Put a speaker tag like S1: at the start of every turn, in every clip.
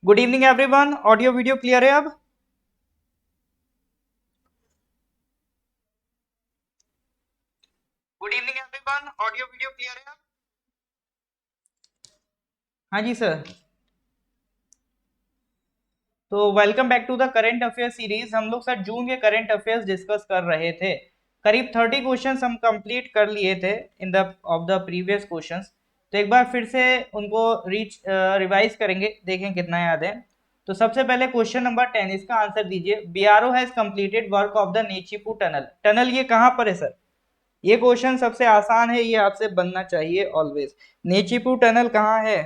S1: Good evening everyone. Audio video clear है अब? Good evening everyone. Audio video clear है अब? हाँ जी सर। तो welcome back to the current affair series. हम लोग सर जून के करंट अफेयर्स डिस्कस कर रहे थे। करीब 30 क्वेश्चंस हम कंप्लीट कर लिए थे in the of the previous questions. तो एक बार फिर से उनको रिवाइज करेंगे, देखें कितना याद है। तो सबसे पहले क्वेश्चन नंबर 10, इसका आंसर दीजिए। BRO has completed work of the Nechiphu tunnel. Tunnel ये कहाँ पर है सर? ये क्वेश्चन सबसे आसान है, ये आपसे बनना चाहिए ऑलवेज। नेचीपू टनल कहाँ है?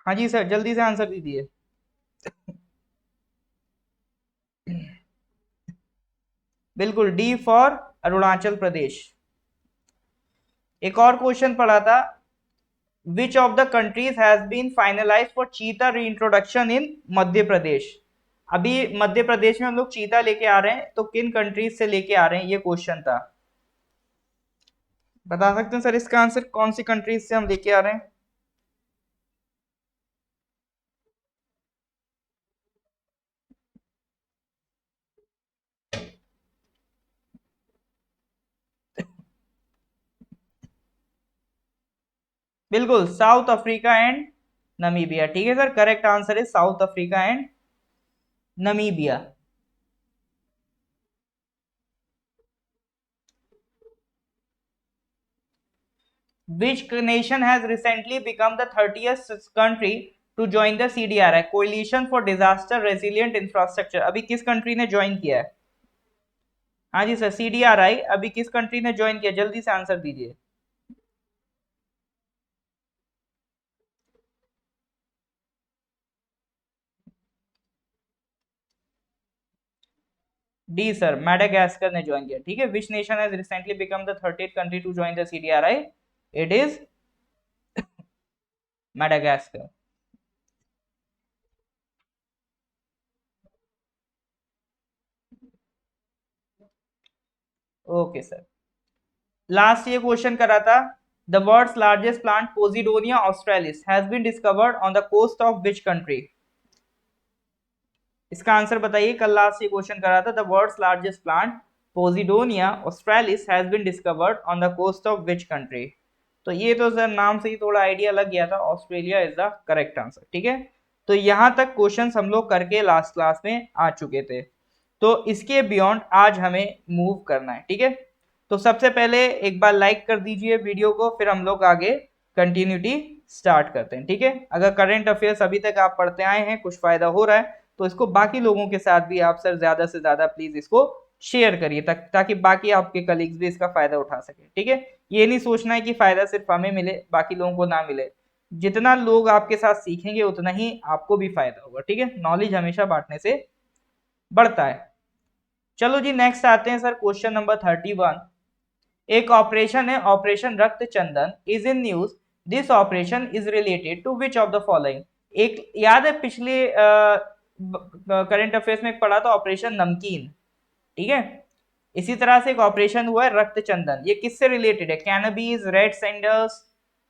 S1: हाँ जी सर, जल्दी से आंसर दीजिए। बिल्कुल, डी फॉर अरुणाचल प्रदेश। एक और क्वेश्चन पढ़ा था। Which of the countries has been finalised for cheetah reintroduction in Madhya Pradesh. अभी मध्य प्रदेश में हम लोग चीता लेके आ रहे हैं, तो किन कंट्रीज से लेके आ रहे हैं, ये क्वेश्चन था। बता सकते हैं सर इसका आंसर, कौन सी कंट्रीज से हम लेके आ रहे हैं? बिल्कुल, साउथ अफ्रीका एंड नमीबिया। ठीक है सर, करेक्ट आंसर है south Africa and Namibia. Which nation has recently become the 30th country to join the CDRI, Coalition for Disaster Resilient Infrastructure? अभी किस कंट्री ने ज्वाइन किया है? हाँ जी सर, CDRI अभी किस कंट्री ने ज्वाइन किया, जल्दी से आंसर दीजिए। डी सर, मैडागास्कर ने ज्वाइन किया। ठीक है, which nation has recently become the 30th country to join the CDRI? It is Madagascar. Okay sir, last ये क्वेश्चन करा था। The world's largest plant Posidonia australis has been discovered on the coast of which country? इसका answer बताइए। कल last ये question करा था। The world's largest plant Posidonia australis has been discovered on the coast of which country? तो ये तो sir नाम से ही थोड़ा आइडिया लग गया था, Australia is the correct answer. ठीक है, तो यहां तक क्वेश्चंस हम लोग करके लास्ट क्लास में आ चुके थे। तो इसके बियॉन्ड आज हमें मूव करना है। ठीक है, तो सबसे पहले एक बार लाइक कर दीजिए वीडियो को, फिर हम लोग आगे कंटिन्यूटी स्टार्ट करते हैं। ठीक है, अगर करंट अफेयर्स अभी तक आप पढ़ते आए हैं, कुछ फायदा हो रहा है, तो इसको बाकी लोगों के साथ भी आप सर ज्यादा से ज्यादा प्लीज इसको शेयर करिए, ताकि बाकी आपके कलीग्स भी इसका फायदा उठा सके। ठीक है, ये नहीं सोचना है कि फायदा सिर्फ हमें मिले, बाकी लोगों को ना मिले। जितना लोग आपके साथ सीखेंगे उतना ही आपको भी फायदा होगा। ठीक है, नॉलेज हमेशा बांटने से बढ़ता है। चलो जी, नेक्स्ट आते हैं सर, क्वेश्चन नंबर 31। एक ऑपरेशन है, operation Rakt Chandan, is in news. This operation is related to which of the following? एक याद है पिछले करंट अफेयर्स में एक पढ़ा था, ऑपरेशन नमकीन। ठीक है, इसी तरह से एक ऑपरेशन हुआ है रक्त चंदन, ये किससे रिलेटेड है? Cannabis, red sanders,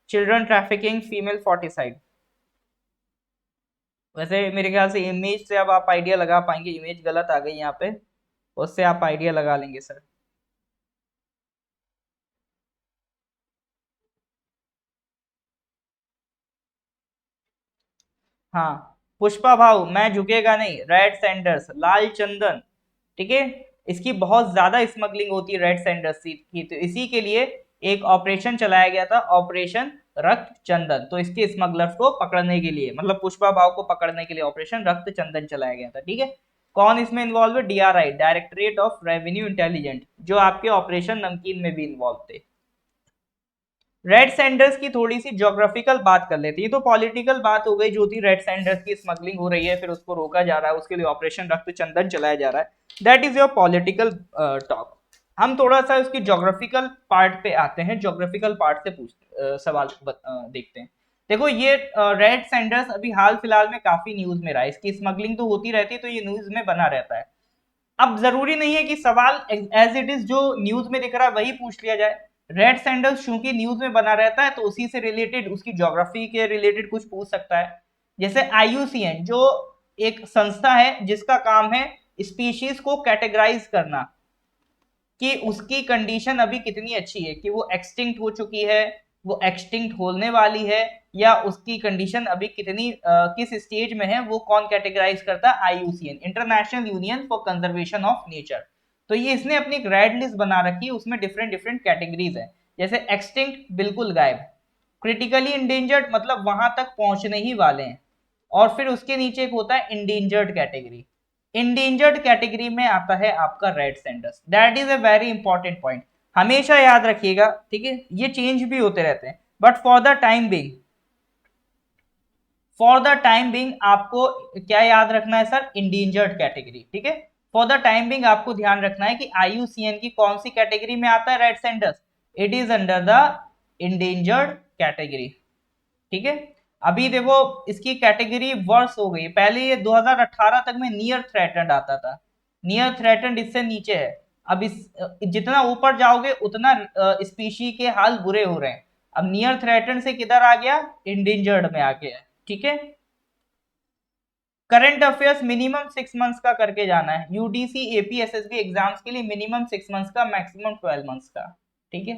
S1: children trafficking, female foeticide. वैसे मेरे ख्याल से इमेज से अब आप आइडिया लगा पाएंगे, इमेज गलत आ गई यहाँ पे, उससे आप आइडिया लगा लेंगे सर। हाँ, पुष्पा भाव, मैं झुकेगा नहीं, रेड सैंडर्स, लाल चंदन। ठीक है, इसकी बहुत ज्यादा स्मगलिंग होती है रेड सैंडर्स की, तो इसी के लिए एक ऑपरेशन चलाया गया था, ऑपरेशन रक्त चंदन। तो इसके स्मगलर्स को पकड़ने के लिए, मतलब पुष्पा भाव को पकड़ने के लिए ऑपरेशन रक्त चंदन चलाया गया था। ठीक है, कौन इसमें इन्वॉल्व है? DRI, directorate of revenue intelligent, जो आपके ऑपरेशन नमकीन में भी इन्वॉल्व थे। रेड सैंडर्स की थोड़ी सी ज्योग्राफिकल बात कर लेते हैं। तो पॉलिटिकल बात हो गई, जो थी रेड सैंडर्स की स्मगलिंग हो रही है, फिर उसको रोका जा रहा है, उसके लिए ऑपरेशन रक्त चंदन चलाया जा रहा है। That is your political talk. हम थोड़ा सा उसकी ज्योग्राफिकल पार्ट पे आते हैं, ज्योग्राफिकल पार्ट से सवाल देखते हैं। देखो, ये रेड सैंडर्स अभी हाल फिलहाल में काफी न्यूज में रहा है, इसकी स्मगलिंग तो होती रहती है, तो ये न्यूज में बना रहता है। अब जरूरी नहीं है कि सवाल एज इट इज जो न्यूज में दिख रहा है वही पूछ लिया जाए। रेड सैंडल्स चूंकि न्यूज में बना रहता है तो उसी से रिलेटेड, उसकी ज्योग्राफी के रिलेटेड कुछ पूछ सकता है। जैसे आईयूसीएन जो एक संस्था है जिसका काम है स्पीशीज को कैटेगराइज करना कि उसकी कंडीशन अभी कितनी अच्छी है, कि वो एक्सटिंक्ट हो चुकी है, वो एक्सटिंक्ट होने वाली है, या उसकी कंडीशन अभी कितनी किस स्टेज में है, वो कौन कैटेगराइज करता है? IUCN, international union for conservation of nature. तो ये इसने अपनी एक रेड लिस्ट बना रखी है, उसमें डिफरेंट डिफरेंट कैटेगरीज है। जैसे एक्सटिंक्ट बिल्कुल गायब, क्रिटिकली इंडेंजर्ड मतलब वहां तक पहुंचने ही वाले हैं, और फिर उसके नीचे एक होता है इंडेंजर्ड कैटेगरी। इंडेंजर्ड कैटेगरी में आता है आपका red sanders. That is a very important point, हमेशा याद रखिएगा, ठीक है? ये चेंज भी होते रहते हैं, but for the time being आपको क्या याद रखना है सर? इंडेंजर्ड कैटेगरी, ठीक है? फॉर द टाइम बिंग आपको ध्यान रखना है कि आईयूसीएन की कौन सी कैटेगरी में आता है red sanders? It is under the endangered category, ठीक है? अभी देखो इसकी कैटेगरी वर्स हो गई, पहले ये 2018 तक में नियर थ्रेटन्ड आता था, नियर थ्रेटन्ड इससे नीचे है। अब इस जितना ऊपर जाओगे उतना स्पीशी के हाल बुरे हो रहे हैं। अब नियर थ्रेटन्ड से किधर आ गया? इंडेंजर्ड में आ गया, ठीक है? करंट अफेयर्स मिनिमम 6 मंथ्स का करके जाना है, यूडीसी एपीएसएसबी एग्जाम्स के लिए मिनिमम 6 मंथ्स का, मैक्सिमम 12 मंथ्स का, ठीक है?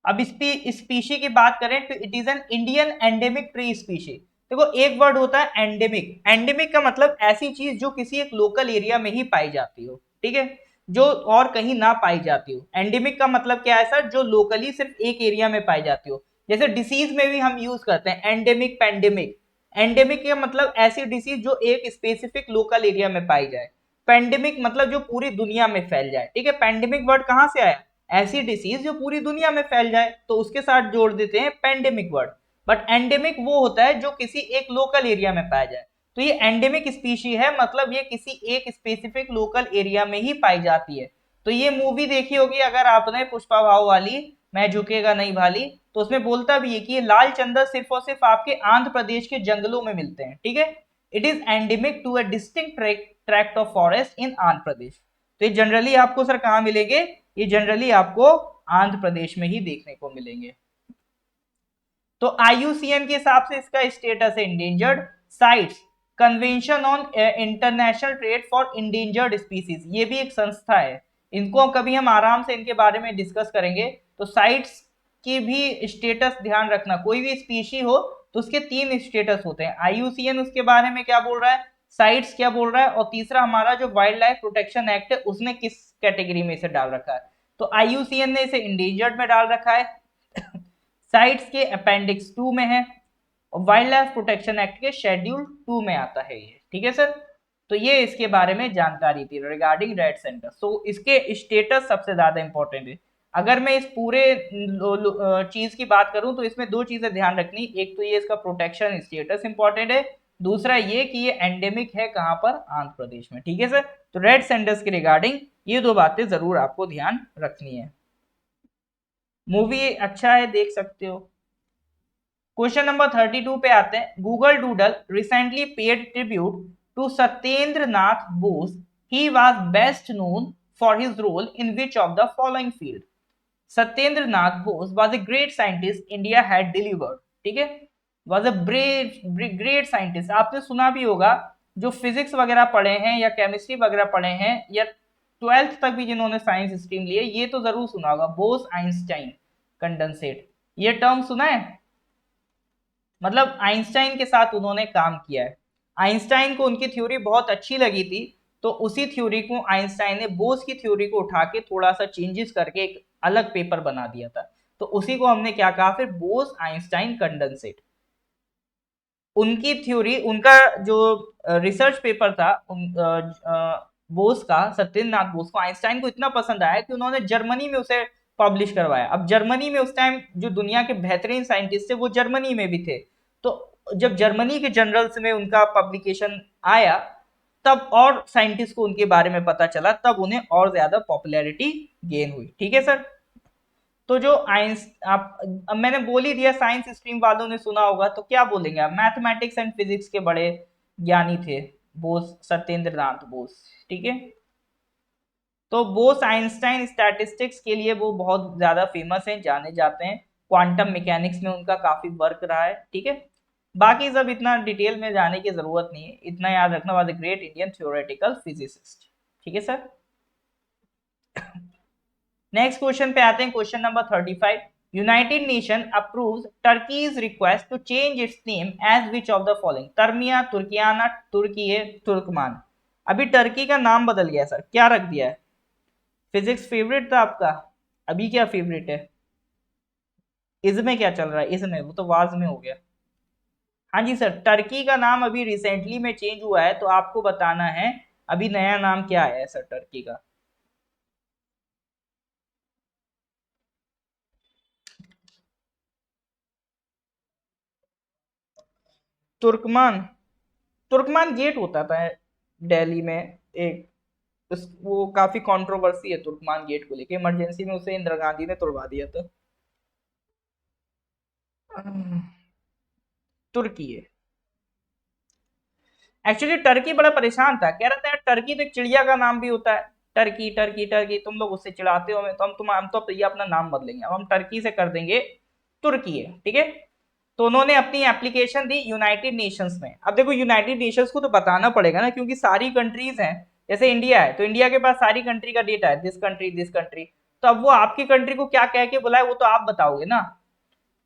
S1: अब स्पीशी की बात करें तो it is an Indian endemic tree species. देखो एक वर्ड होता है एंडेमिक, एंडेमिक का मतलब ऐसी चीज जो किसी एक लोकल एरिया में ही पाई जाती हो, ठीक है? जो और कहीं ना पाई जाती हो। एंडेमिक का मतलब क्या है सर? जो लोकली सिर्फ एक एरिया में पाई जाती हो। जैसे डिसीज में भी हम यूज करते हैं एंडेमिक, पेंडेमिक। एंडेमिक का मतलब ऐसी डिसीज जो एक स्पेसिफिक लोकल एरिया में पाई जाए, पेंडेमिक मतलब जो पूरी दुनिया में फैल जाए, ठीक है? पेंडेमिक वर्ड कहां से आया? ऐसी डिसीज जो पूरी दुनिया में फैल जाए, तो उसके साथ जोड़ देते हैं पेंडेमिक वर्ड। बट एंडेमिक वो होता है जो किसी एक लोकल एरिया में पाया जाए। तो ये एंडेमिक स्पीशी है, मतलब ये किसी एक स्पेसिफिक लोकल एरिया में ही पाई जाती है। तो ये मूवी देखी होगी अगर आपने, पुष्पा भाव वाली, मैं झुकेगा नहीं भाली, तो उसमें बोलता भी है कि ये लाल चंदन सिर्फ और सिर्फ आपके आंध्र प्रदेश के जंगलों में मिलते हैं, ठीक है? It is endemic to a distinct tract of forest in Andhra Pradesh. तो ये जनरली आपको सर कहां मिलेंगे? ये जनरली आपको आंध्र प्रदेश में ही देखने को मिलेंगे। तो आईयूसीएन के हिसाब से इसका स्टेटस है endangered. Sites, convention on international trade for endangered species, ये भी एक संस्था है, इनको कभी हम आराम से इनके बारे में डिस्कस करेंगे। तो साइट्स की भी स्टेटस ध्यान रखना, कोई भी स्पीशी हो तो उसके 3 स्टेटस होते हैं। आईयूसीएन उसके बारे में क्या बोल रहा है, साइट्स क्या बोल रहा है, और तीसरा हमारा जो वाइल्ड लाइफ प्रोटेक्शन एक्ट है उसने किस कैटेगरी में इसे डाल रखा है। तो आईयूसीएन ने इसे इंडेंजर्ड में डाल रखा है, साइट्स के अपेंडिक्स 2 में है, और वाइल्ड लाइफ प्रोटेक्शन एक्ट के शेड्यूल 2 में आता है ये, ठीक है सर? तो ये इसके बारे में जानकारी थी रिगार्डिंग रेड सेंटर। सो इसके स्टेटस सबसे ज्यादा इंपॉर्टेंट है। अगर मैं इस पूरे चीज की बात करूं तो इसमें 2 चीजें ध्यान रखनी, एक तो ये इसका प्रोटेक्शन स्टेटस इंपॉर्टेंट है, दूसरा ये कि ये एंडेमिक है कहां पर? आंध्र प्रदेश में, ठीक है सर? तो रेड सेंटर्स के रिगार्डिंग ये 2 बातें जरूर आपको ध्यान रखनी है। मूवी अच्छा है, देख सकते हो। क्वेश्चन नंबर 32 पे आते हैं। Google doodle recently paid tribute to Satyendra Nath Bose, he was best known for his role in which of the following field? Satyendra Nath Bose was a great scientist India had delivered, ठीक है? was a great scientist, आपने सुना भी होगा, जो फिजिक्स वगैरह पढ़े हैं या केमिस्ट्री वगैरह पढ़े हैं या 12th तक भी जिन्होंने साइंस स्ट्रीम ली है, ये तो जरूर सुना होगा, बोस आइंस्टाइन कंडेंसेट, ये टर्म सुना है? मतलब आइंस्टाइन के साथ उन्होंने काम किया है। आइंस्टाइन को उनकी थ्योरी बहुत अच्छी लगी थी, तो उसी थ्योरी को आइंस्टाइन ने बोस की थ्योरी को उठा के थोड़ा सा चेंजेस करके एक अलग पेपर बना दिया था। तो उसी को हमने क्या कहा फिर? Bose Einstein condensate. उनकी थ्योरी, उनका जो रिसर्च पेपर था बोस का, सत्येंद्र नाथ बोस को, आइंस्टाइन को इतना पसंद आया कि उन्होंने जर्मनी में उसे पब्लिश करवाया। अब जर्मनी में उस टाइम जो दुनिया के बेहतरीन साइंटिस्ट थे वो जर्मनी में भी थे, तो जब जर्मनी के जर्नल्स में उनका पब्लिकेशन आया, तब और साइंटिस्ट को उनके बारे में पता चला, तब उन्हें और ज्यादा पॉपुलैरिटी गेन हुई, ठीक है सर? तो जो आइंस आप, अब मैंने बोल ही दिया, साइंस स्ट्रीम वालों ने सुना होगा, तो क्या बोलेंगे आप? मैथमेटिक्स एंड फिजिक्स के बड़े ज्ञानी थे बोस, सत्येंद्र नाथ बोस, ठीक है? तो बोस आइंस्टाइन स्टैटिस्टिक्स के लिए वो बहुत ज्यादा फेमस हैं, जाने जाते हैं। क्वांटम मैकेनिक्स में उनका काफी वर्क रहा है, ठीक है। बाकी सब इतना डिटेल में जाने की जरूरत नहीं है, इतना याद रखना, was a great Indian theoretical physicist, ठीक है सर। नेक्स्ट क्वेश्चन पे आते हैं, question number 35। United Nation approves Turkey's request to change its name as which of the following? Turmia, Turkiyana, Turkiye, Turkman. अभी टर्की का नाम बदल गया सर, क्या रख दिया है? फिजिक्स फेवरेट था आपका, अभी क्या फेवरेट है? इसमें क्या चल रहा है? इसमें वो तो वाज में हो गया। हाँ जी सर, टर्की का नाम अभी रिसेंटली में चेंज हुआ है, तो आपको बताना है अभी नया नाम क्या है सर टर्की का। तुर्कमान, तुर्कमान गेट होता था दिल्ली में एक, वो काफी कंट्रोवर्सी है तुर्कमान गेट को लेके, इमरजेंसी में उसे इंदिरा गांधी ने तोड़वा दिया था। तुर्की है एक्चुअली। टर्की बड़ा परेशान था, कह रहा था यार टर्की तो एक चिड़िया का नाम भी होता है, टर्की टर्की टर्की, तुम लोग उससे चिढ़ाते हो हमें, तो हम तो ये अपना नाम बदलेंगे, अब हम टर्की से कर देंगे तुर्की है, ठीक है। तो उन्होंने अपनी एप्लीकेशन दी यूनाइटेड नेशंस में। अब देखो यूनाइटेड नेशंस को तो बताना पड़ेगा ना, क्योंकि सारी कंट्रीज हैं। जैसे इंडिया है तो इंडिया के पास सारी कंट्री का डेटा है, दिस कंट्री दिस कंट्री। तो अब वो आपकी कंट्री को क्या कह के बुलाए वो तो आप बताओगे ना।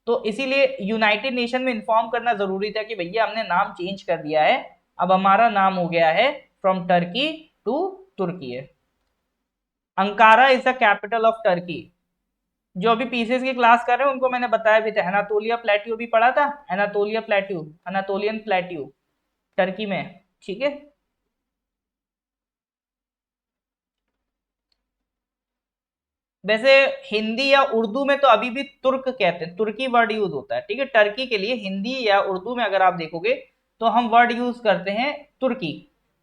S1: तो इसीलिए यूनाइटेड नेशन में इन्फॉर्म करना जरूरी था कि भैया हमने नाम चेंज कर दिया है, अब हमारा नाम हो गया है फ्रॉम टर्की टू तुर्की है। Ankara is the capital of Turkey. जो अभी पीसीएस की क्लास कर रहे हैं उनको मैंने बताया भी था, एनातोलिया प्लेट्यू भी पढ़ा था, एनातोलिया प्लेट्यू, एनातोलियन प्लेट्यू टर्की में, ठीक है। वैसे हिंदी या उर्दू में तो अभी भी तुर्क कहते हैं, तुर्की वर्ड यूज होता है, ठीक है। टर्की के लिए हिंदी या उर्दू में अगर आप देखोगे तो हम वर्ड यूज करते हैं तुर्की,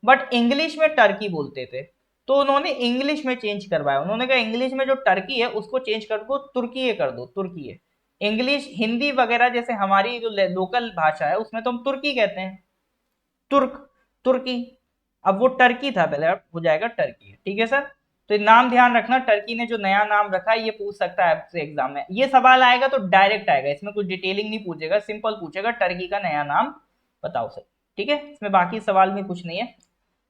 S1: बट इंग्लिश में टर्की बोलते थे। तो उन्होंने इंग्लिश में चेंज करवाया, उन्होंने कहा इंग्लिश में जो टर्की है उसको चेंज कर दो, तुर्की कर दो, तुर्की है। इंग्लिश हिंदी वगैरह जैसे हमारी जो लोकल भाषा है उसमें तो हम तुर्की कहते हैं, तुर्क, तुर्की। अब वो टर्की था पहले, अब हो जाएगा टर्की, ठीक है सर। तो ये नाम ध्यान रखना, टर्की ने जो नया नाम रखा है ये पूछ सकता है आपसे एग्जाम में, ये सवाल आएगा तो डायरेक्ट आएगा, इसमें कुछ डिटेलिंग नहीं पूछेगा, सिंपल पूछेगा टर्की का नया नाम बताओ सर, ठीक है। इसमें बाकी सवाल में कुछ नहीं है।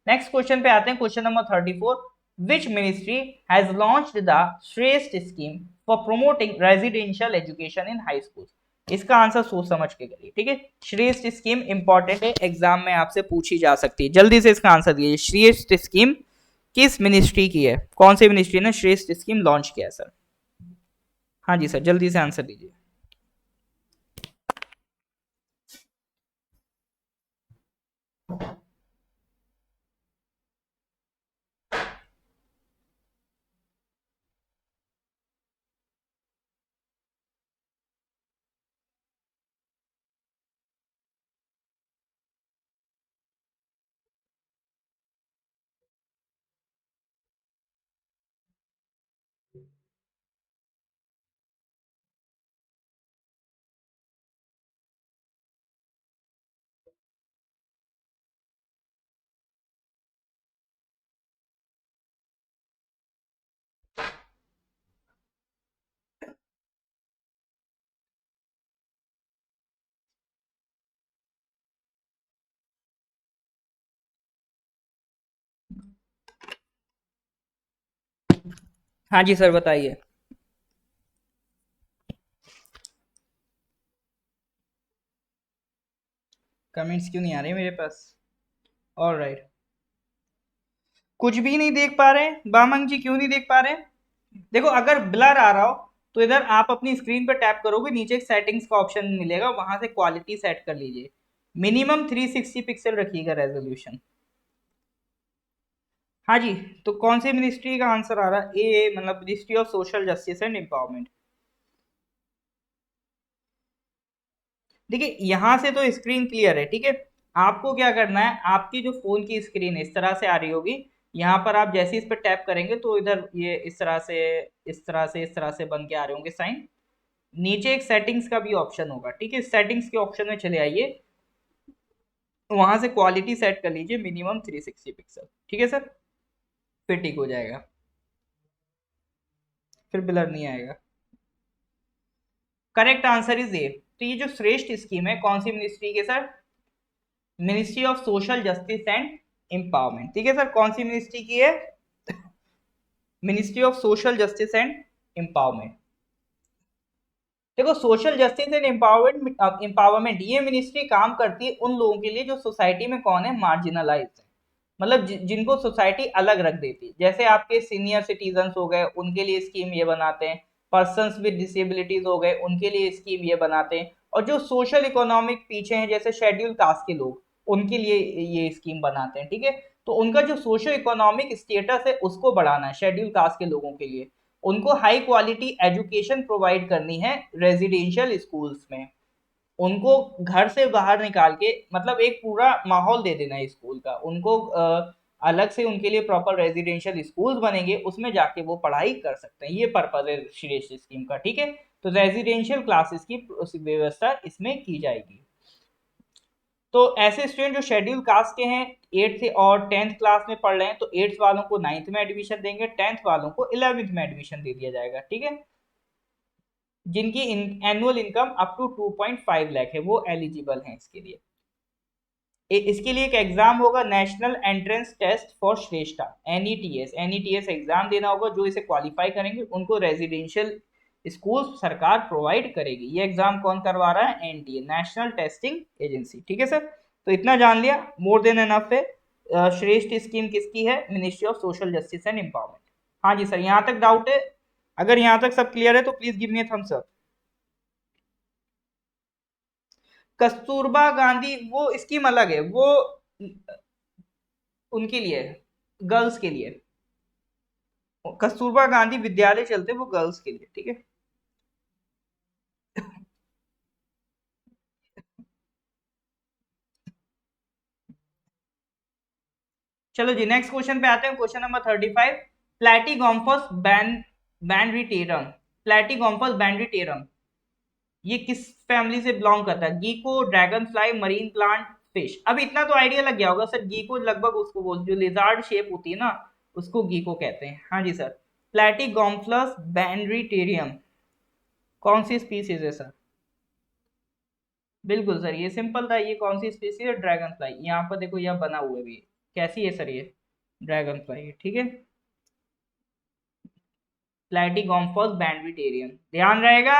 S1: नेक्स्ट क्वेश्चन पे आते हैं, question number 34। Which ministry has launched the Shreshta scheme for promoting residential education in high school? इसका आंसर सोच समझ के करिए, ठीक है। श्रेष्ठ स्कीम इंपॉर्टेंट है, एग्जाम में आपसे पूछी जा सकती है, जल्दी से इसका आंसर दीजिए। श्रेष्ठ स्कीम किस मिनिस्ट्री की है, कौन सी मिनिस्ट्री ने श्रेष्ठ स्कीम लॉन्च किया है सर? हाँ जी सर, जल्दी से आंसर दीजिए। हाँ जी सर बताइए। कमेंट्स क्यों नहीं आ रहे मेरे पास? ऑल राइट, कुछ भी नहीं देख पा रहे हैं बामंग जी, क्यों नहीं देख पा रहे हैं? देखो अगर ब्लर आ रहा हो तो इधर आप अपनी स्क्रीन पर टैप करोगे, नीचे एक सेटिंग्स का ऑप्शन मिलेगा, वहां से क्वालिटी सेट कर लीजिए, मिनिमम 360 पिक्सल रखिएगा रेजोल्यूशन। हाँ जी, तो कौन सी मिनिस्ट्री का आंसर आ रहा है? ए मतलब ministry of social justice and empowerment. देखिए यहां से तो स्क्रीन क्लियर है, ठीक है। आपको क्या करना है, आपकी जो फोन की स्क्रीन है इस तरह से आ रही होगी, यहाँ पर आप जैसे इस पर टैप करेंगे तो इधर ये इस तरह से इस तरह से इस तरह से बन के आ रहे होंगे साइन। नीचे एक सेटिंग्स का भी ऑप्शन होगा, ठीक है, सेटिंग्स के ऑप्शन में चले आइए, वहां से क्वालिटी सेट कर लीजिए मिनिमम 360 पिक्सल, ठीक है सर, फिर ठीक हो जाएगा। फिर ब्लर नहीं आएगा। Correct answer is a. तो ये जो श्रेष्ठ स्कीम है कौन सी मिनिस्ट्री के sir? Ministry of social justice and empowerment. ठीक है सर, कौन सी मिनिस्ट्री की है? Ministry of social justice and empowerment. देखो सोशल जस्टिस एंड एम्पावरमेंट ये मिनिस्ट्री काम करती है उन लोगों के लिए जो सोसाइटी में कौन है, मार्जिनलाइज है, मतलब जिनको सोसाइटी अलग रख देती है। जैसे आपके सीनियर सिटीजन हो गए, उनके लिए स्कीम ये बनाते हैं। पर्सन्स विद डिसेबिलिटीज हो गए, उनके लिए स्कीम ये बनाते हैं। और जो सोशल इकोनॉमिक पीछे हैं, जैसे शेड्यूल कास्ट के लोग, उनके लिए ये स्कीम बनाते हैं। ठीक है, तो उनका जो सोशो इकोनॉमिक स्टेटस है उसको बढ़ाना है शेड्यूल कास्ट के लोगों के लिए। उनको हाई क्वालिटी एजुकेशन प्रोवाइड करनी है रेजिडेंशियल स्कूल्स में। उनको घर से बाहर निकाल के मतलब एक पूरा माहौल दे देना है स्कूल का। उनको अलग से उनके लिए प्रॉपर रेजिडेंशियल स्कूल्स बनेंगे, उसमें जाके वो पढ़ाई कर सकते हैं। ये पर्पज है श्रेष्ठ स्कीम का। ठीक है, तो रेजिडेंशियल क्लासेस की व्यवस्था इसमें की जाएगी। तो ऐसे स्टूडेंट जो शेड्यूल कास्ट के हैं, 8th और 10th क्लास में पढ़ रहे हैं, तो 8th वालों को 9th में एडमिशन देंगे, 10th वालों को 11th में एडमिशन दे दिया जाएगा। ठीक है, जिनकी annual income up to 2.5 lakh है वो एलिजिबल हैं इसके लिए। इसके लिए एक एग्जाम होगा, national entrance test for Shreshta, NETS. NETS exam देना होगा। जो इसे क्वालिफाई करेंगे उनको रेजिडेंशियल स्कूल सरकार प्रोवाइड करेगी। ये एग्जाम कौन करवा रहा है? NTA, national testing agency. ठीक है सर, तो इतना जान लिया, मोर देन एनफ है। श्रेष्ठ स्कीम किसकी है? Ministry of social justice and empowerment. हाँ जी सर, यहाँ तक डाउट है? अगर यहाँ तक सब क्लियर है तो please give me a thumbs up. Kasturba Gandhi वो स्कीम अलग है, वो उनके लिए है, गर्ल्स के लिए। कस्तूरबा गांधी विद्यालय चलते वो गर्ल्स के लिए। ठीक है, चलो जी नेक्स्ट क्वेश्चन पे आते हैं। Question number 35, प्लैटीगोम्फस बैंड्रिटेरम। प्लैटीगोम्फस बैंड्रिटेरम ये किस फैमिली से बिलोंग करता है? Gecko, dragonfly, marine plant, fish. अब इतना तो आइडिया लग गया होगा सर, गीको लगभग उसको बोल, जो लिजार्ड शेप होती है ना उसको गीको कहते हैं। हाँ जी सर, प्लैटीगोम्फलस बैंड्रिटेरियम कौन सी स्पीसीज है सर? बिल्कुल सर, ये सिंपल था। ये कौन सी स्पीसीज है? Dragon fly. यहाँ पर देखो, यह बना हुआ है भी। कैसी है सर ये? Dragon fly. ठीक है, प्लैटीगोम्फस बैंड्रिटेरियम ध्यान रहेगा।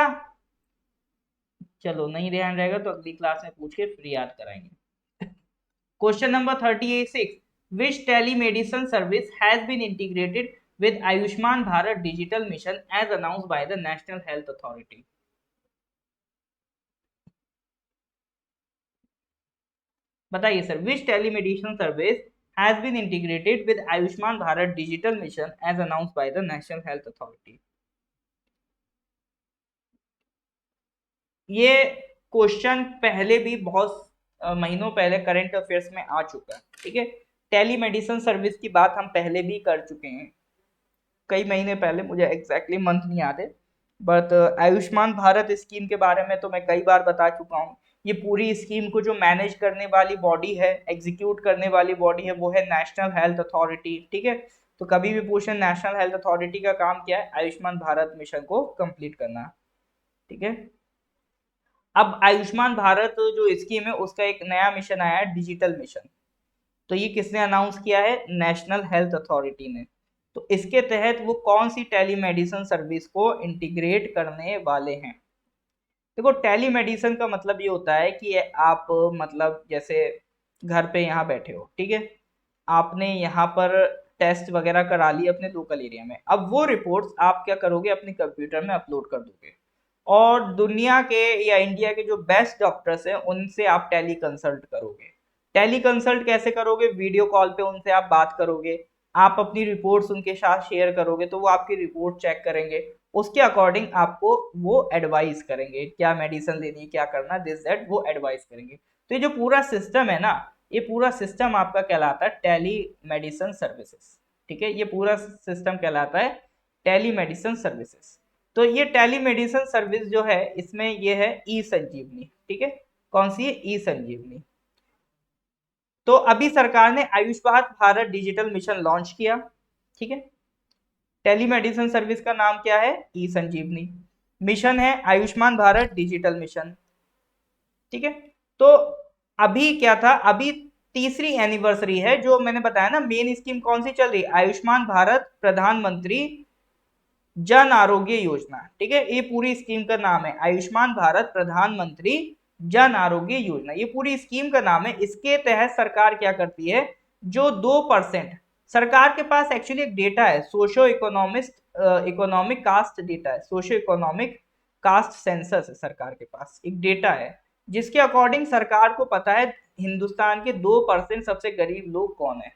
S1: चलो नहीं ध्यान रहेगा तो अगली क्लास में पूछ के फिर याद कराएंगे। Question number 36, which telemedicine service has been integrated with Ayushman Bharat digital mission as announced by the national health authority? बताइए sir, which telemedicine service has been integrated with Ayushman Bharat digital mission as announced by the national health authority? ये question पहले भी बहुत महीनों पहले current affairs में आ चुका है। ठीक है, टेलीमेडिसिन सर्विस की बात हम पहले भी कर चुके हैं कई महीने पहले, मुझे एग्जैक्टली मंथ नहीं याद है। बट आयुष्मान भारत स्कीम के बारे में तो मैं कई बार बता चुका हूँ। ये पूरी स्कीम को जो मैनेज करने वाली बॉडी है, एग्जीक्यूट करने वाली बॉडी है, वो है नेशनल हेल्थ अथॉरिटी। ठीक है, तो कभी भी पूछे नेशनल हेल्थ अथॉरिटी का काम क्या है? आयुष्मान भारत मिशन को कंप्लीट करना। ठीक है, अब आयुष्मान भारत जो स्कीम है उसका एक नया मिशन आया है, डिजिटल मिशन। तो ये किसने अनाउंस किया है? नेशनल हेल्थ अथॉरिटी ने। तो इसके तहत वो कौन सी टेलीमेडिसिन सर्विस को इंटीग्रेट करने वाले हैं? देखो टेलीमेडिसिन का मतलब ये होता है कि आप मतलब जैसे घर पे यहाँ बैठे हो, ठीक है, आपने यहाँ पर टेस्ट वगैरह करा लिए अपने लोकल एरिया में। अब वो रिपोर्ट्स आप क्या करोगे? अपने कंप्यूटर में अपलोड कर दोगे और दुनिया के या इंडिया के जो बेस्ट डॉक्टर्स हैं उनसे आप टेली कंसल्ट करोगे। टेली कंसल्ट कैसे करोगे? वीडियो कॉल पे उनसे आप बात करोगे, आप अपनी रिपोर्ट्स उनके साथ शेयर करोगे, तो वो आपकी रिपोर्ट चेक करेंगे, उसके अकॉर्डिंग आपको वो एडवाइस करेंगे क्या मेडिसिन लेनी है, क्या करना, दिस दैट वो एडवाइस करेंगे। तो ये जो पूरा सिस्टम है ना, ये पूरा सिस्टम आपका कहलाता है टेली मेडिसिन सर्विसेज। ठीक है, ये पूरा सिस्टम कहलाता है टेली मेडिसिन सर्विसेज। तो ये टेलीमेडिसिन सर्विस जो है इसमें ये है ई संजीवनी। ठीक है, कौन सी है? ई संजीवनी। तो अभी सरकार ने Ayushman Bharat digital mission launch किया। ठीक है, टेलीमेडिसिन सर्विस का नाम क्या है? ई संजीवनी। मिशन है आयुष्मान भारत डिजिटल मिशन। ठीक है, तो अभी क्या था, अभी तीसरी एनिवर्सरी है, जो मैंने बताया ना मेन स्कीम कौन सी चल रही है, आयुष्मान भारत प्रधानमंत्री जन आरोग्य योजना। ठीक है, ये पूरी स्कीम का नाम है आयुष्मान भारत प्रधानमंत्री जन आरोग्य योजना, ये पूरी स्कीम का नाम है। इसके तहत सरकार क्या करती है, जो 2%, सरकार के पास एक्चुअली एक डेटा है, socio economist economic cast data है, सोशो इकोनॉमिक कास्ट सेंसस है सरकार के पास, एक डेटा है जिसके अकॉर्डिंग सरकार को पता है हिंदुस्तान के 2% सबसे गरीब लोग कौन है,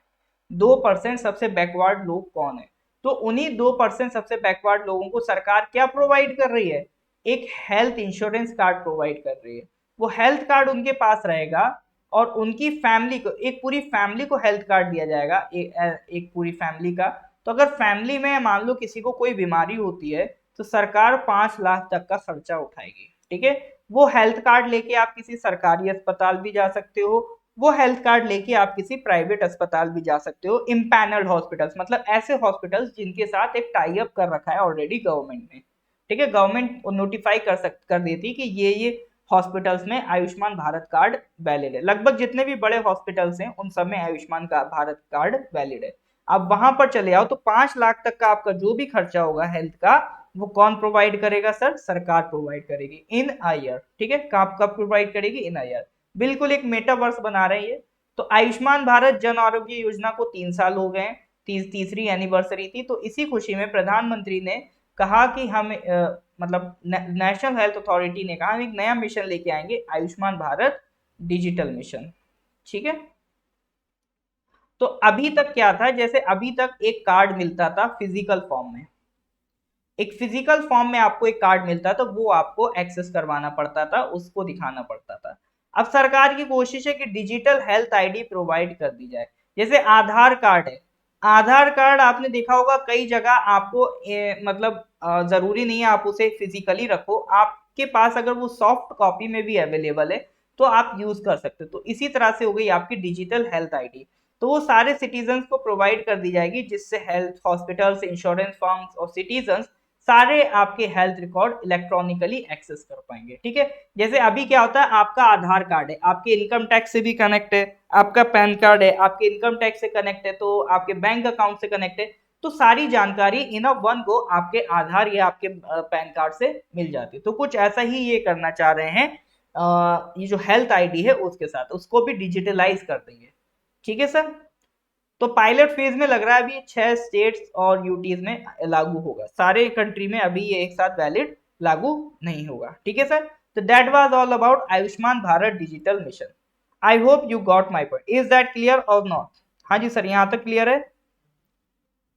S1: 2% सबसे बैकवर्ड लोग कौन है। तो उन्हीं 2% सबसे बैकवर्ड लोगों को सरकार क्या प्रोवाइड कर रही है, एक हेल्थ इंश्योरेंस कार्ड प्रोवाइड कर रही है। वो हेल्थ कार्ड उनके पास रहेगा और उनकी फैमिली को, एक पूरी फैमिली को हेल्थ कार्ड दिया जाएगा, एक पूरी फैमिली का। तो अगर फैमिली में मान लो किसी को कोई बीमारी होती है तो सरकार 5 लाख तक का खर्चा उठाएगी। ठीक है, वो हेल्थ कार्ड लेके आप किसी सरकारी अस्पताल भी जा सकते हो, वो हेल्थ कार्ड लेके आप किसी प्राइवेट अस्पताल भी जा सकते हो, इम्पैनल्ड हॉस्पिटल्स, मतलब ऐसे हॉस्पिटल्स जिनके साथ एक टाई अप कर रखा है ऑलरेडी गवर्नमेंट ने। ठीक है, गवर्नमेंट नोटिफाई कर देती कि ये हॉस्पिटल्स में आयुष्मान भारत कार्ड वैलिड है। लगभग जितने भी बड़े हॉस्पिटल्स हैं उन सब में आयुष्मान का भारत कार्ड वैलिड है। अब वहां पर चले आओ तो 5 लाख तक का आपका जो भी खर्चा होगा हेल्थ का, वो कौन प्रोवाइड करेगा सर, सरकार प्रोवाइड करेगी इन अ ईयर। ठीक है, कब प्रोवाइड करेगी, इन अ ईयर। बिल्कुल एक मेटावर्स बना रहे हैं ये। तो आयुष्मान भारत जन आरोग्य योजना को 3 साल हो गए, तीसरी एनिवर्सरी थी, तो इसी खुशी में प्रधानमंत्री ने कहा कि हम मतलब नेशनल हेल्थ अथॉरिटी ने कहा हम एक नया मिशन लेके आएंगे, आयुष्मान भारत डिजिटल मिशन। ठीक है, तो अभी तक क्या था, जैसे अभी तक एक कार्ड मिलता था फिजिकल फॉर्म में, एक फिजिकल फॉर्म में आपको एक कार्ड मिलता था, वो आपको एक्सेस करवाना पड़ता था, उसको दिखाना पड़ता था। अब सरकार की कोशिश है कि डिजिटल हेल्थ आईडी प्रोवाइड कर दी जाए। जैसे आधार कार्ड है, आधार कार्ड आपने देखा होगा कई जगह आपको मतलब जरूरी नहीं है आप उसे फिजिकली रखो, आपके पास अगर वो सॉफ्ट कॉपी में भी अवेलेबल है तो आप यूज कर सकते हो। तो इसी तरह से हो गई आपकी डिजिटल हेल्थ आईडी, तो वो सारे सिटीजन को प्रोवाइड कर दी जाएगी, जिससे हेल्थ हॉस्पिटल्स, इंश्योरेंस फर्म्स और सिटीजन सारे आपके हेल्थ रिकॉर्ड इलेक्ट्रॉनिकली एक्सेस कर पाएंगे। ठीक है, जैसे अभी क्या होता है, आपका आधार कार्ड है, आपके इनकम टैक्स से भी कनेक्ट है, आपका पैन कार्ड है, आपके इनकम टैक्स से कनेक्ट है, तो आपके बैंक अकाउंट से कनेक्ट है, तो सारी जानकारी इन अ वन गो आपके आधार या आपके पैन कार्ड से मिल जाती है। तो कुछ ऐसा ही ये करना चाह रहे हैं, ये जो हेल्थ आईडी है उसके साथ उसको भी डिजिटलाइज कर देंगे। ठीक है सर, तो पायलट फेज में लग रहा है अभी 6 स्टेट्स और यूटीज में लागू होगा, सारे कंट्री में अभी ये एक साथ वैलिड लागू नहीं होगा। ठीक है सर, तो that was all about Ayushman Bharat digital mission. I hope you got my point, is that clear और नॉट? हाँ जी सर, यहाँ तक क्लियर है?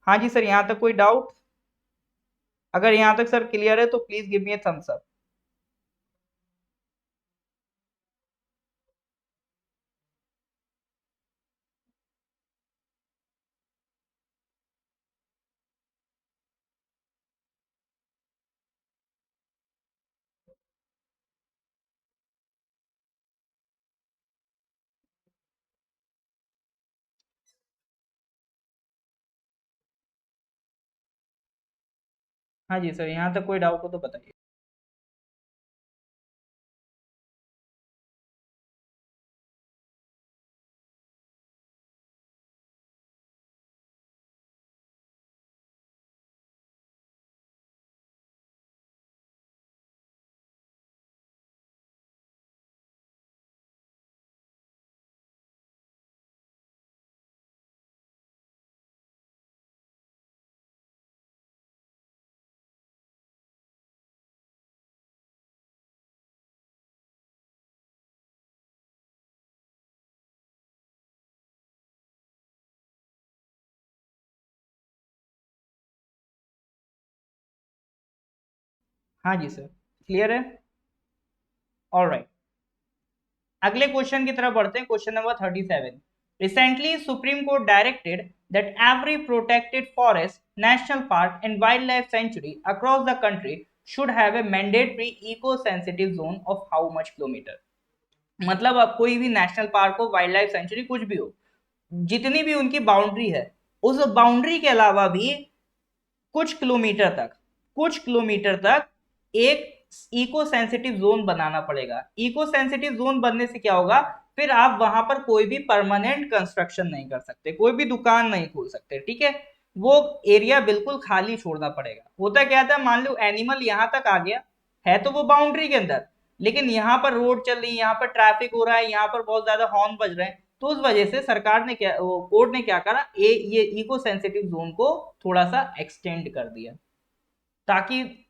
S1: हाँ जी सर, यहाँ तक कोई डाउट? अगर यहाँ तक सर क्लियर है तो please give me a thumbs up. हाँ जी सर, यहाँ तक कोई डाउट हो तो बताइए। हाँ जी सर, क्लियर है। ऑलराइट, अगले क्वेश्चन की तरफ बढ़ते हैं, question number 37। Recently supreme court directed that every protected forest, national park and wild life sanctuary across the country should have a mandatory eco sensitive zone of how much kilometre. मतलब अब कोई भी national park हो, wild life sanctuary, कुछ भी हो, जितनी भी उनकी बाउंड्री है, उस बाउंड्री के अलावा भी कुछ किलोमीटर तक एक इको सेंसिटिव जोन बनाना पड़ेगा। इको सेंसिटिव जोन बनने से क्या होगा, फिर आप वहां पर कोई भी परमानेंट कंस्ट्रक्शन नहीं कर सकते, कोई भी दुकान नहीं खोल सकते, ठीक है। वो एरिया बिल्कुल खाली छोड़ना पड़ेगा। होता क्या था, मान लो एनिमल यहाँ तक आ गया है तो वो बाउंड्री के अंदर, लेकिन यहाँ पर रोड चल रही है, यहाँ पर ट्रैफिक हो रहा है, यहाँ पर बहुत ज्यादा हॉर्न बज रहे हैं, तो उस वजह से सरकार ने क्या, कोर्ट ने क्या करा, ये इको सेंसिटिव जोन को थोड़ा सा एक्सटेंड कर दिया, ताकि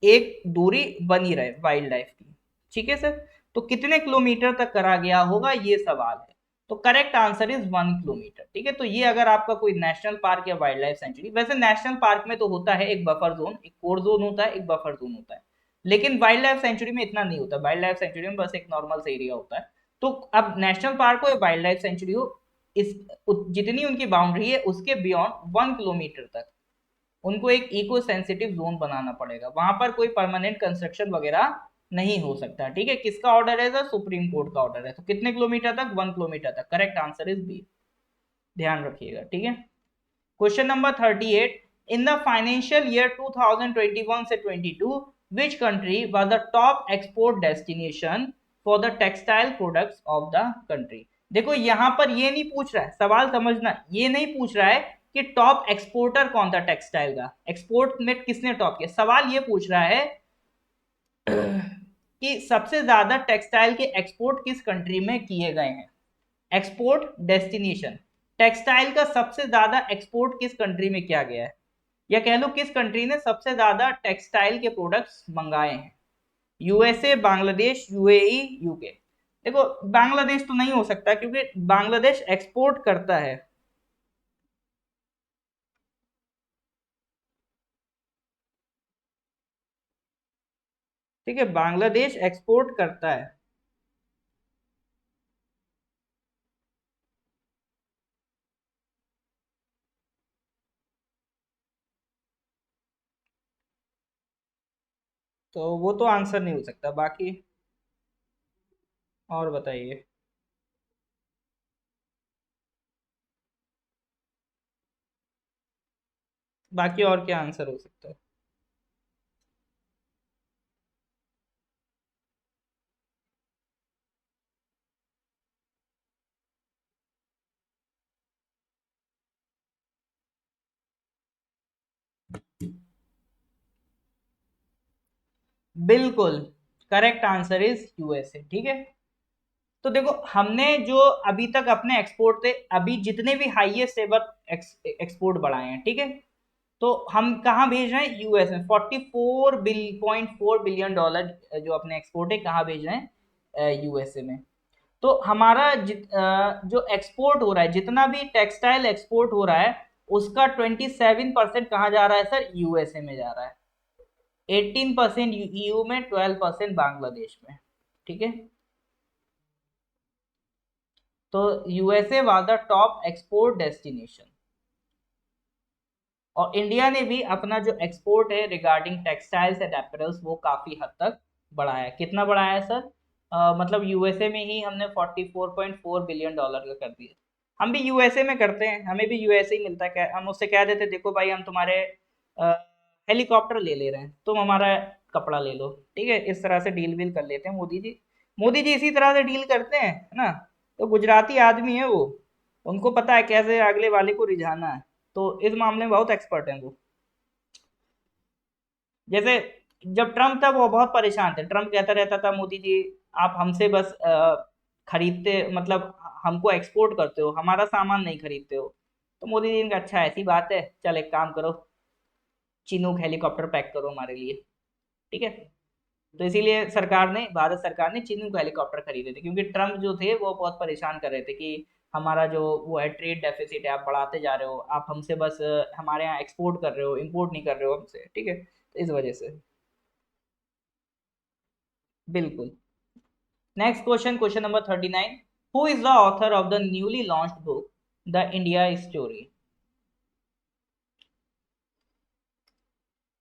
S1: एक दूरी बनी रहे वाइल्ड लाइफ की। ठीक है सर, तो कितने किलोमीटर तक करा गया होगा ये सवाल है। तो करेक्ट आंसर इज 1 किलोमीटर। ठीक है, तो ये अगर आपका कोई नेशनल पार्क या वाइल्ड लाइफ सेंचुरी, वैसे नेशनल पार्क में तो होता है एक बफर जोन, एक कोर जोन होता है, एक बफर जोन होता है, लेकिन वाइल्ड लाइफ सेंचुरी में इतना नहीं होता। वाइल्ड लाइफ सेंचुरी में बस एक नॉर्मल सा एरिया होता है। तो अब नेशनल पार्क हो या वाइल्ड लाइफ सेंचुरी हो, इस जितनी उनकी बाउंड्री है उसके बियॉन्ड 1 किलोमीटर तक उनको एक इको सेंसिटिव जोन बनाना पड़ेगा, वहां पर कोई परमानेंट कंस्ट्रक्शन वगैरह नहीं हो सकता। ठीक है, किसका ऑर्डर है सर, सुप्रीम कोर्ट का ऑर्डर है। तो कितने किलोमीटर तक, 1 किलोमीटर तक। करेक्ट आंसर इज बी, ध्यान रखिएगा। ठीक है, question number 38, in the financial year 2021 से 22 which country was the top export destination for the textile products of the country. देखो यहां पर ये नहीं पूछ रहा है, सवाल समझना, ये नहीं पूछ रहा है कि टॉप एक्सपोर्टर कौन था टेक्सटाइल का, एक्सपोर्ट में किसने टॉप किया। सवाल ये पूछ रहा है कि सबसे ज्यादा टेक्सटाइल के एक्सपोर्ट किस कंट्री में किए गए हैं। एक्सपोर्ट डेस्टिनेशन, टेक्सटाइल का सबसे ज्यादा एक्सपोर्ट किस कंट्री में किया गया है, या कह लो किस कंट्री ने सबसे ज्यादा टेक्सटाइल के प्रोडक्ट्स मंगाए हैं। USA, Bangladesh, UAE, UK. देखो बांग्लादेश तो नहीं हो सकता क्योंकि बांग्लादेश एक्सपोर्ट करता है। ठीक है, बांग्लादेश एक्सपोर्ट करता है। तो वो तो आंसर नहीं हो सकता। बाकी और बताइए। बाकी और क्या आंसर हो सकता है। बिल्कुल, करेक्ट आंसर इज यूएसए। ठीक है, तो देखो हमने जो अभी तक अपने एक्सपोर्ट थे, अभी जितने भी हाईएस्ट एवर एक्सपोर्ट बढ़ाए हैं, ठीक है, तो हम कहाँ भेज रहे हैं, यूएस में। 44.4 बिलियन डॉलर जो अपने एक्सपोर्ट है कहाँ भेज रहे हैं, यूएसए में। तो हमारा जो एक्सपोर्ट हो रहा है, जितना भी टेक्सटाइल एक्सपोर्ट हो रहा है, उसका 27% कहाँ जा रहा है सर, यूएसए में जा रहा है। 18% ईयू में, 12% बांग्लादेश में। ठीक है, तो USA was the top export destination. और इंडिया ने भी अपना जो एक्सपोर्ट है रिगार्डिंग टेक्सटाइल्स एंड एपरल्स वो काफी हद तक बढ़ाया है। कितना बढ़ाया है सर, मतलब यूएसए में ही हमने 44.4 बिलियन डॉलर का कर दिया। हम भी यूएसए में करते हैं, हमें भी यूएसए ही मिलता है। हम उससे कह देते देखो भाई हम तुम्हारे हेलीकॉप्टर ले रहे हैं, तुम हमारा कपड़ा ले लो। ठीक है, इस तरह से डील वील कर लेते हैं मोदी जी। मोदी जी इसी तरह से डील करते हैं, है ना। तो गुजराती आदमी है वो, उनको पता है कैसे अगले वाले को रिझाना है, तो इस मामले में बहुत एक्सपर्ट हैं वो। जैसे जब ट्रम्प था वो बहुत परेशान थे, ट्रम्प कहता रहता था मोदी जी आप हमसे बस खरीदते, मतलब हमको एक्सपोर्ट करते हो, हमारा सामान नहीं खरीदते हो। तो मोदी जी ने कहा अच्छा ऐसी बात है, चल एक काम करो, चिनूक हेलीकॉप्टर पैक करो हमारे लिए। ठीक है, तो इसीलिए सरकार ने, भारत सरकार ने चिनूक हेलीकॉप्टर खरीदे थे, क्योंकि ट्रम्प जो थे वो बहुत परेशान कर रहे थे कि हमारा जो वो है ट्रेड डेफिसिट है, आप बढ़ाते जा रहे हो, आप हमसे बस हमारे यहाँ एक्सपोर्ट कर रहे हो, इंपोर्ट नहीं कर रहे हो हमसे। ठीक है, तो इस वजह से। बिल्कुल। Next question, question number 39, who is the author of the newly launched book the India story.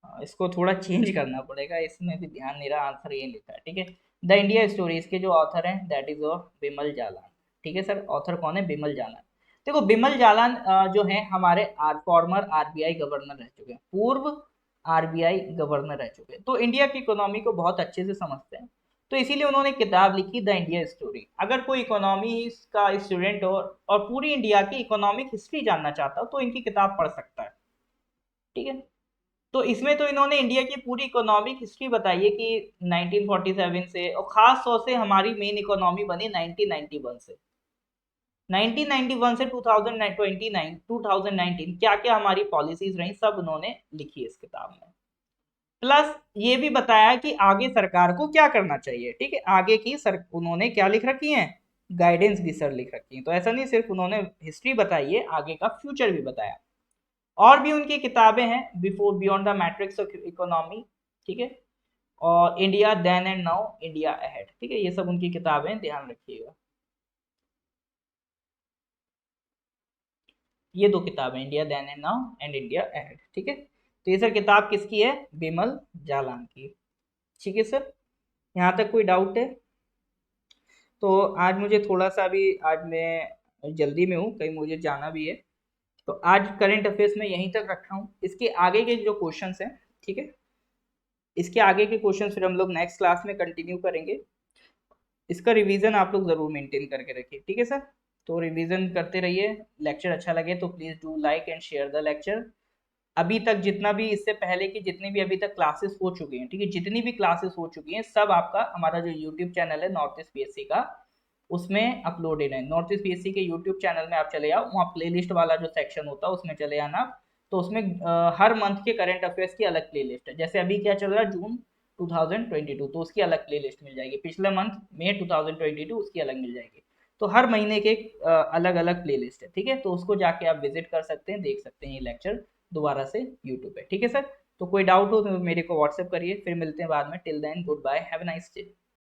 S1: इसको थोड़ा चेंज करना पड़ेगा, इसमें भी ध्यान नहीं रहा, आंसर ये लिखा है। ठीक है, द इंडिया स्टोरी, इसके जो ऑथर हैं दैट इज विमल जालान। ठीक है सर, ऑथर कौन है, विमल जालान। देखो बिमल जालान जो है हमारे फॉर्मर आरबीआई गवर्नर रह चुके हैं, पूर्व आरबीआई गवर्नर रह चुके हैं, तो इंडिया की इकोनॉमी को बहुत अच्छे से समझते हैं। तो इसीलिए उन्होंने किताब लिखी द इंडिया स्टोरी। अगर कोई इकोनॉमी का स्टूडेंट हो और पूरी इंडिया की इकोनॉमिक हिस्ट्री जानना चाहता हो तो इनकी किताब पढ़ सकता है। ठीक है, तो इसमें तो इन्होंने इंडिया की पूरी इकोनॉमिक हिस्ट्री बताई है कि 1947 से, और खास तौर से हमारी मेन इकोनॉमी बनी 1991 से। 1991 से 2029 2019 क्या क्या हमारी पॉलिसीज रही, सब उन्होंने लिखी है इस किताब में। प्लस ये भी बताया कि आगे सरकार को क्या करना चाहिए। ठीक है, आगे की उन्होंने क्या लिख रखी है, गाइडेंस भी सर लिख रखी है। तो ऐसा नहीं सिर्फ उन्होंने हिस्ट्री बताई है, आगे का फ्यूचर भी बताया। और भी उनकी किताबें हैं, before beyond the matrix of economy, ठीक है, और India then and now, India ahead. ठीक है, ये सब उनकी किताबें, ध्यान रखिएगा। ये दो किताबें, India then and now and India ahead. ठीक है, तो ये सर किताब किसकी है, बिमल जालान की। ठीक है सर, यहाँ तक कोई डाउट है? तो आज मुझे थोड़ा सा भी, आज मैं जल्दी में हूँ, कहीं मुझे जाना भी है, तो आज करंट अफेयर्स में यहीं तक रखा हूँ। इसके आगे के जो क्वेश्चंस हैं, ठीक है, इसके आगे के क्वेश्चंस फिर हम लोग नेक्स्ट क्लास में कंटिन्यू करेंगे। इसका रिवीजन आप लोग ज़रूर मेंटेन करके रखिए। ठीक है सर, तो रिवीजन करते रहिए। लेक्चर अच्छा लगे तो please do like and share the lecture. अभी तक जितना भी, इससे पहले की जितनी भी अभी तक क्लासेस हो चुकी हैं, ठीक है, जितनी भी क्लासेस हो चुकी हैं सब आपका हमारा जो यूट्यूब चैनल है नॉर्थ ईस्ट पीएससी का, उसमें अपलोडेड है। नॉर्थ ईस्ट पीएससी के यूट्यूब चैनल में आप चले जाओ, वहाँ प्लेलिस्ट वाला जो सेक्शन होता है उसमें चले जाना। तो उसमें हर मंथ के करंट अफेयर्स की अलग प्लेलिस्ट है। जैसे अभी क्या चल रहा है, जून 2022, तो उसकी अलग प्लेलिस्ट मिल जाएगी। पिछले मंथ मई 2022 उसकी अलग मिल जाएगी। तो हर महीने के अलग अलग प्लेलिस्ट है। ठीक है, तो उसको जाके आप विजिट कर सकते हैं, देख सकते हैं ये लेक्चर दोबारा से यूट्यूब पे। ठीक है सर, तो कोई डाउट हो तो मेरे को व्हाट्सएप करिए। फिर मिलते हैं बाद में। Till then good bye, have a nice day.